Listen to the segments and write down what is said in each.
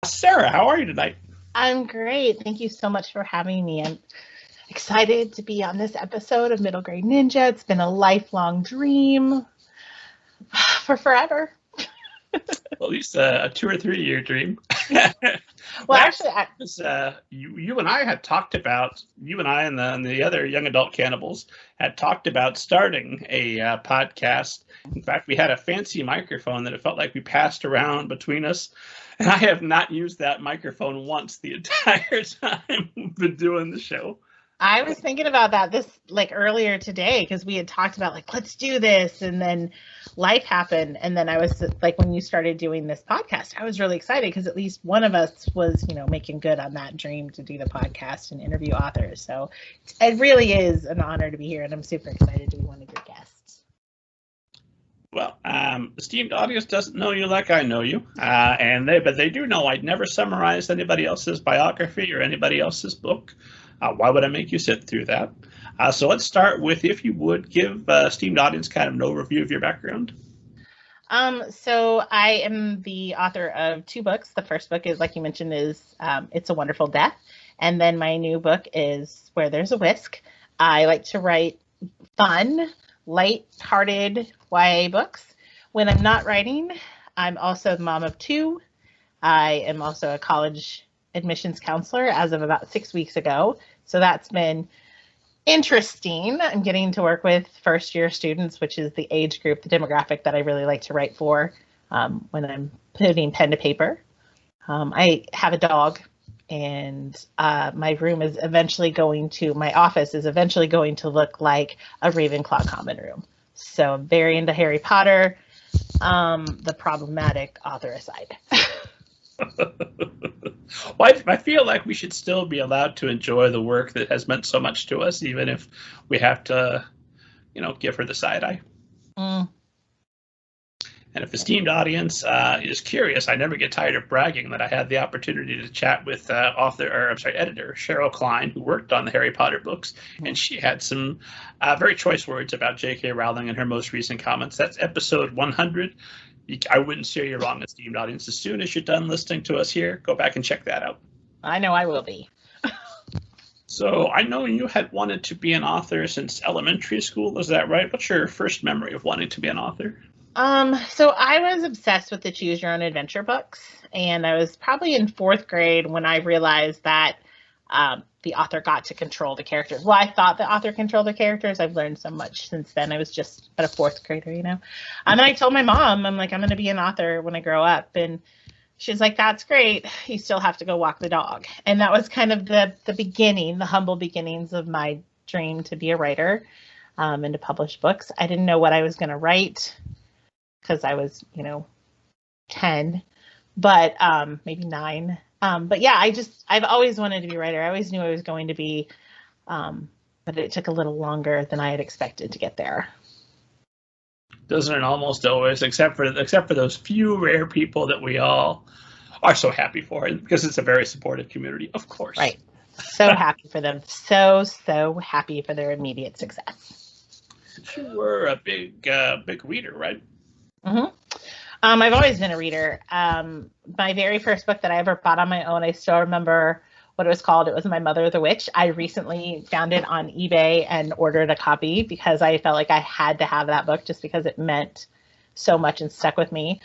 Sarah, how are you tonight? I'm great. Thank you so much for having me. I'm excited to be on this episode of Middle Grade Ninja. It's been a lifelong dream for forever. Well, at least a 2 or 3 year dream. Well, actually, You and I had talked about, you and I and the other young adult cannibals had talked about starting a podcast. In fact, we had a fancy microphone that it felt like we passed around between us. And I have not used that microphone once the entire time we've been doing the show. I was thinking about that earlier today because we had talked about let's do this, and then life happened, and then I was when you started doing this podcast, I was really excited because at least one of us was making good on that dream to do the podcast and interview authors. So it really is an honor to be here, and I'm super excited to be one of your guests. Well, esteemed audience doesn't know you like I know you, but they do know I'd never summarized anybody else's biography or anybody else's book. Why would I make you sit through that? So let's start with, if you would, give esteemed audience kind of an overview of your background. So I am the author of 2 books. The first book is, like you mentioned, is It's a Wonderful Death. And then my new book is Where There's a Whisk. I like to write fun, light-hearted YA books. When I'm not writing, I'm also the mom of 2. I am also a college admissions counselor as of about 6 weeks ago. So that's been interesting. I'm getting to work with first-year students, which is the age group, the demographic that I really like to write for when I'm putting pen to paper. I have a dog, and my office is eventually going to look like a Ravenclaw common room. So I'm very into Harry Potter, the problematic author aside. Well, I feel like we should still be allowed to enjoy the work that has meant so much to us, even if we have to, give her the side eye. Mm. And if esteemed audience is curious, I never get tired of bragging that I had the opportunity to chat with editor Cheryl Klein, who worked on the Harry Potter books, and she had some very choice words about J.K. Rowling in her most recent comments. That's episode 100. I wouldn't steer you wrong, esteemed audience. As soon as you're done listening to us here, go back and check that out. I know I will be. So I know you had wanted to be an author since elementary school. Is that right? What's your first memory of wanting to be an author? So I was obsessed with the Choose Your Own Adventure books, and I was probably in 4th grade when I realized that the author got to control the characters. Well, I thought the author controlled the characters. I've learned so much since then. I was just a 4th grader, And I told my mom, I'm going to be an author when I grow up. And she's like, that's great. You still have to go walk the dog. And that was kind of the beginning, the humble beginnings of my dream to be a writer and to publish books. I didn't know what I was going to write because I was, 10, but maybe 9. But yeah, I've always wanted to be a writer. I always knew I was going to be, but it took a little longer than I had expected to get there. Doesn't it almost always, except for those few rare people that we all are so happy for, because it's a very supportive community, of course. Right. So happy for them. So happy for their immediate success. You were a big reader, right? Mm-hmm. I've always been a reader. My very first book that I ever bought on my own, I still remember what it was called. It was My Mother the Witch. I recently found it on eBay and ordered a copy because I felt like I had to have that book just because it meant so much and stuck with me.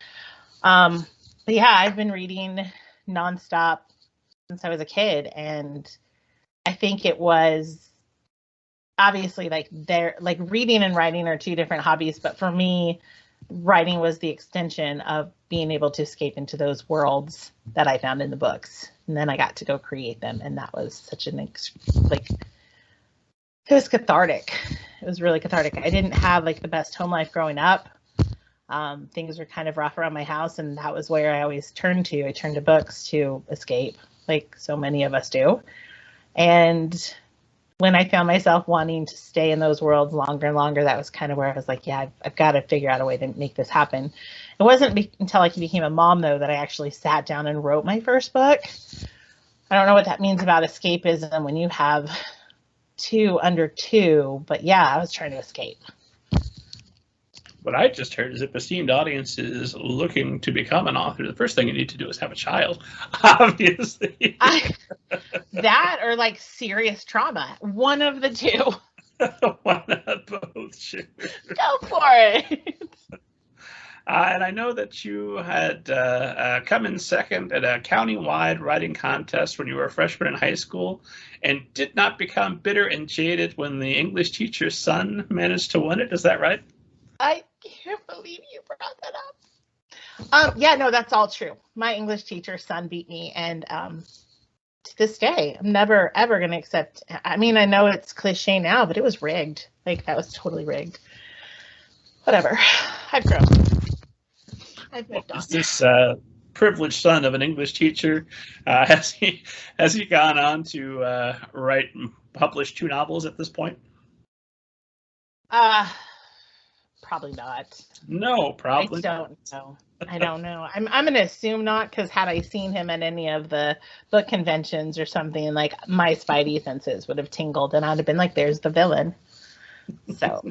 But yeah, I've been reading nonstop since I was a kid, and I think it was obviously reading and writing are 2 different hobbies, but for me, writing was the extension of being able to escape into those worlds that I found in the books. And then I got to go create them. And that was such it was cathartic. It was really cathartic. I didn't have the best home life growing up. Things were kind of rough around my house, and that was where I always turned to. I turned to books to escape, like so many of us do. And when I found myself wanting to stay in those worlds longer and longer, that was kind of where I was like, yeah, I've got to figure out a way to make this happen. It wasn't until I became a mom, though, that I actually sat down and wrote my first book. I don't know what that means about escapism when you have 2 under 2, but yeah, I was trying to escape. what I just heard is if esteemed audience is looking to become an author, the first thing you need to do is have a child, obviously. That or like serious trauma. One of the two. Why not both? Sure. Go for it. And I know that you had come in second at a county-wide writing contest when you were a freshman in high school and did not become bitter and jaded when the English teacher's son managed to win it. Is that right? I can't believe you brought that up. Yeah, no, that's all true. My English teacher's son beat me, and to this day, I'm never, ever going to accept. I mean, I know it's cliche now, but it was rigged. Like, that was totally rigged. Whatever. I've grown. I've moved on. Is this privileged son of an English teacher, has he gone on to write and publish 2 novels at this point? Probably not. No, probably. I don't know. I don't know. I'm going to assume not, because had I seen him at any of the book conventions or something, like, my spidey senses would have tingled and I'd have been like, there's the villain. So,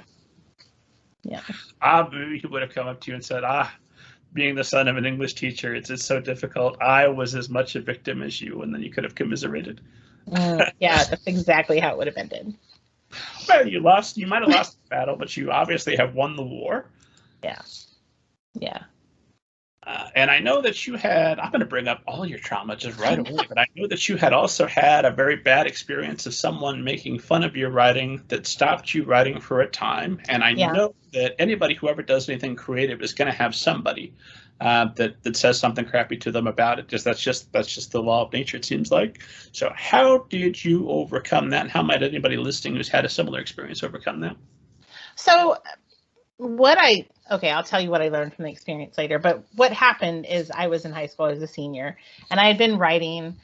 yeah. He would have come up to you and said, being the son of an English teacher, it's so difficult. I was as much a victim as you, and then you could have commiserated. Yeah, that's exactly how it would have ended. Well, you lost. You might have lost the battle, but you obviously have won the war. Yeah. Yeah. And I know that you had, I'm going to bring up all your trauma just right away, but I know that you had also had a very bad experience of someone making fun of your writing that stopped you writing for a time. And I know that anybody who ever does anything creative is going to have somebody that says something crappy to them about it. That's just the law of nature, it seems like. So how did you overcome that? And how might anybody listening who's had a similar experience overcome that? So I'll tell you what I learned from the experience later, but what happened is I was in high school, I was a senior, and I had been writing,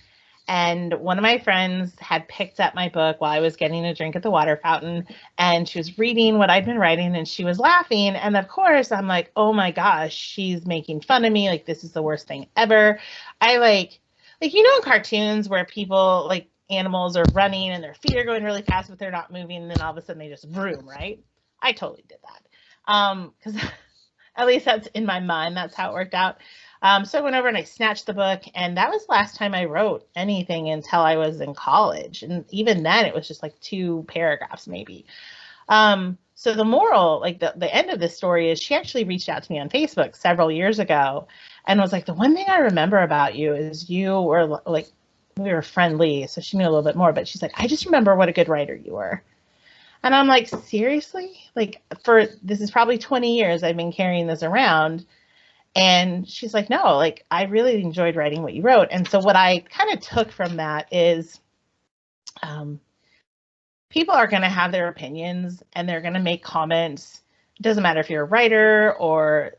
and one of my friends had picked up my book while I was getting a drink at the water fountain, and she was reading what I'd been writing, and she was laughing, and of course, I'm like, oh my gosh, she's making fun of me, like, this is the worst thing ever. I like, you know, in cartoons where people, like, animals are running, and their feet are going really fast, but they're not moving, and then all of a sudden they just vroom, right? I totally did that. Because at least that's in my mind, that's how it worked out. So I went over and I snatched the book, and that was the last time I wrote anything until I was in college. And even then it was just like 2 paragraphs maybe. So the moral, like the end of this story is she actually reached out to me on Facebook several years ago and was like, the one thing I remember about you is you were like, we were friendly. So she knew a little bit more, but she's like, I just remember what a good writer you were. And I'm like, seriously? Like, this is probably 20 years I've been carrying this around. And she's like, no, like, I really enjoyed writing what you wrote. And so what I kind of took from that is people are going to have their opinions and they're going to make comments. It doesn't matter if you're a writer or,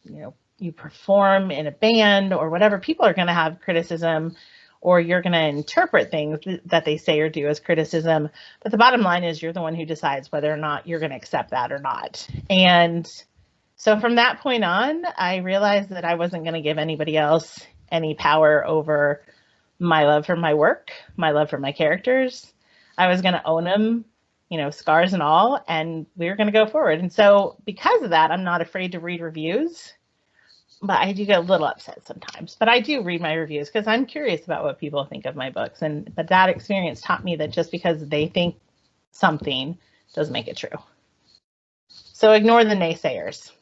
you perform in a band or whatever. People are going to have criticism, or you're going to interpret things that they say or do as criticism. But the bottom line is you're the one who decides whether or not you're going to accept that or not. And so from that point on, I realized that I wasn't going to give anybody else any power over my love for my work, my love for my characters. I was going to own them, scars and all, and we were going to go forward. And so because of that, I'm not afraid to read reviews. But I do get a little upset sometimes. But I do read my reviews because I'm curious about what people think of my books. But that experience taught me that just because they think something doesn't make it true. So ignore the naysayers.